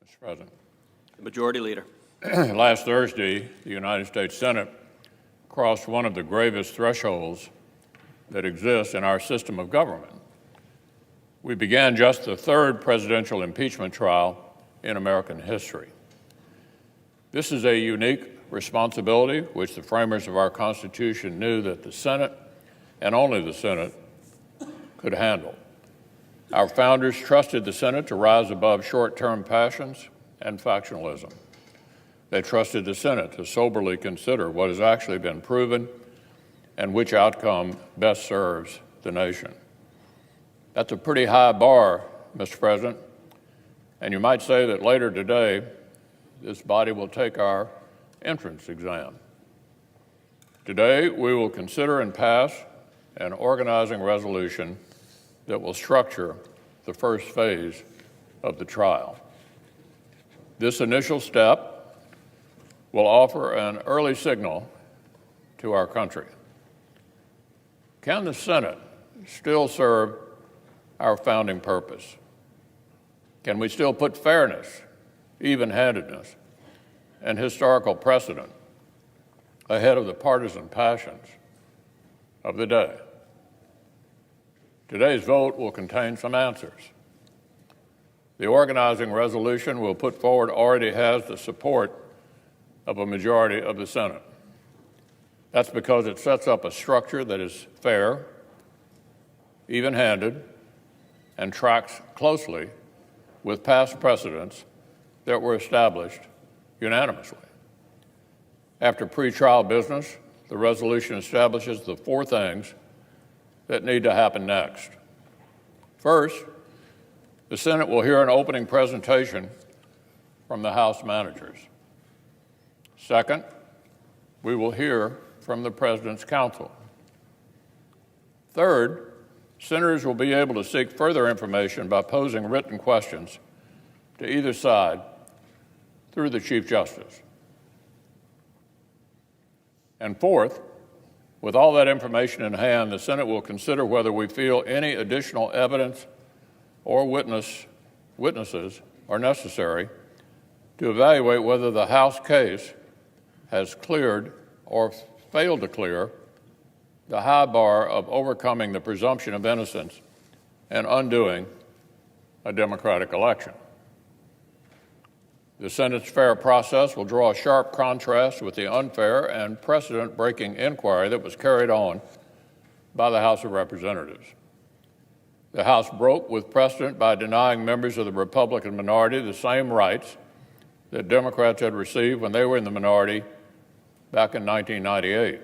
Mr. President. The Majority Leader. Last Thursday, the United States Senate crossed one of the gravest thresholds that exists in our system of government. We began just the third presidential impeachment trial in American history. This is a unique responsibility which the framers of our Constitution knew that the Senate, and only the Senate, could handle. Our founders trusted the Senate to rise above short-term passions and factionalism. They trusted the Senate to soberly consider what has actually been proven and which outcome best serves the nation. That's a pretty high bar, Mr. President, and you might say that later today, this body will take our entrance exam. Today, we will consider and pass an organizing resolution that will structure the first phase of the trial. This initial step will offer an early signal to our country. Can the Senate still serve our founding purpose? Can we still put fairness, even-handedness, and historical precedent ahead of the partisan passions of the day? Today's vote will contain some answers. The organizing resolution we'll put forward already has the support of a majority of the Senate. That's because it sets up a structure that is fair, even-handed, and tracks closely with past precedents that were established unanimously. After pretrial business, the resolution establishes the four things that need to happen next. First, the Senate will hear an opening presentation from the House managers. Second, we will hear from the President's counsel. Third, senators will be able to seek further information by posing written questions to either side through the Chief Justice. And fourth, with all that information in hand, the Senate will consider whether we feel any additional evidence or witnesses are necessary to evaluate whether the House case has cleared or failed to clear the high bar of overcoming the presumption of innocence and undoing a democratic election. The Senate's fair process will draw a sharp contrast with the unfair and precedent-breaking inquiry that was carried on by the House of Representatives. The House broke with precedent by denying members of the Republican minority the same rights that Democrats had received when they were in the minority back in 1998.